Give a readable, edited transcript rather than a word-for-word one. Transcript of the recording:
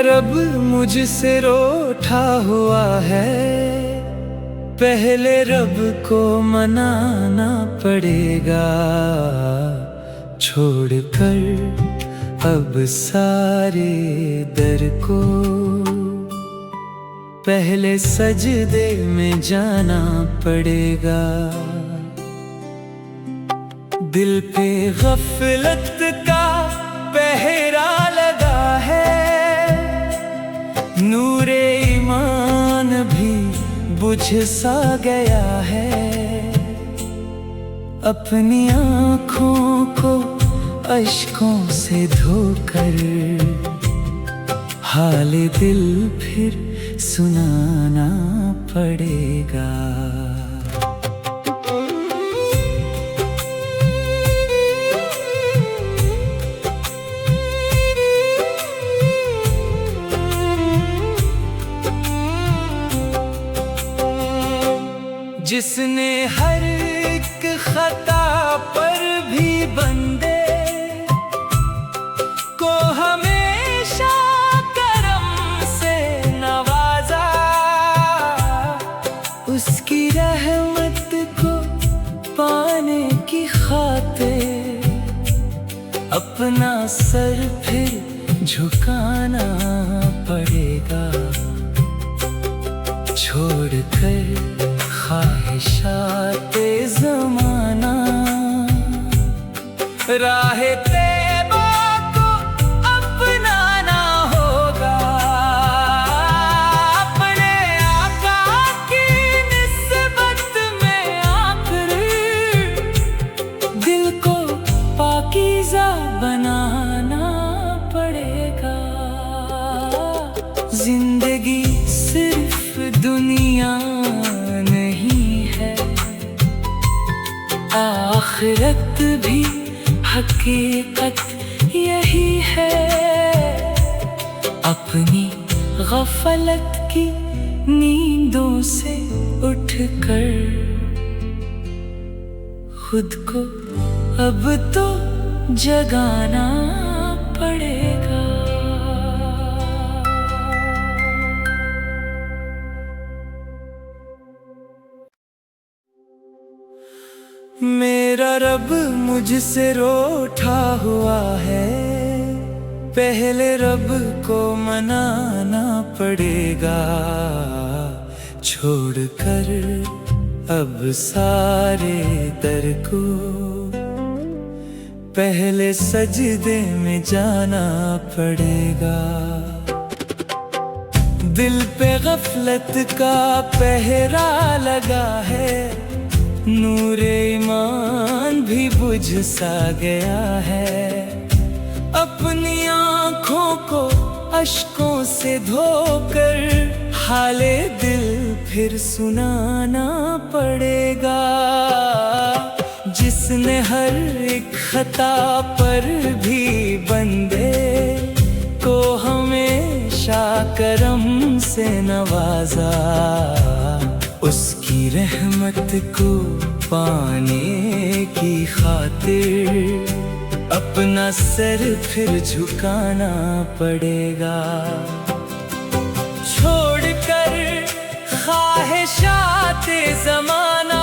रब मुझसे रूठा हुआ है, पहले रब को मनाना पड़ेगा। छोड़कर अब सारे दर को, पहले सजदे में जाना पड़ेगा। दिल पे गफलत का पहरा लगा है, नूरे ईमान भी बुझ सा गया है। अपनी आँखों को अश्कों से धोकर हाल दिल फिर सुनाना पड़ेगा। जिसने हर एक खता पर भी बंदे को हमेशा करम से नवाजा, उसकी रहमत को पाने की खातिर अपना सर फिर झुकाना पड़ेगा। छोड़कर ख्वाहिशाते ज़माना, राह तैबा को अपनाना होगा। अपने आका की निस्बत में आखिर दिल को पाकीज़ा बनाना पड़ेगा। जिंदगी सिर्फ दुनिया आखिरत भी हकीकत यही है। अपनी गफलत की नींदों से उठकर खुद को अब तो जगाना पड़ेगा। मेरा रब मुझसे रूठा हुआ है, पहले रब को मनाना पड़ेगा। छोड़कर अब सारे दर को, पहले सजदे में जाना पड़ेगा। दिल पे गफलत का पहरा लगा है, नूरे ईमान भी बुझ सा गया है। अपनी आँखों को अश्कों से धोकर हाले दिल फिर सुनाना पड़ेगा। जिसने हर एक खता पर भी बंदे को हमेशा करम से नवाजा, उसकी रहमत को पाने की खातिर अपना सर फिर झुकाना पड़ेगा। छोड़कर ख्वाहिशाते ज़माना,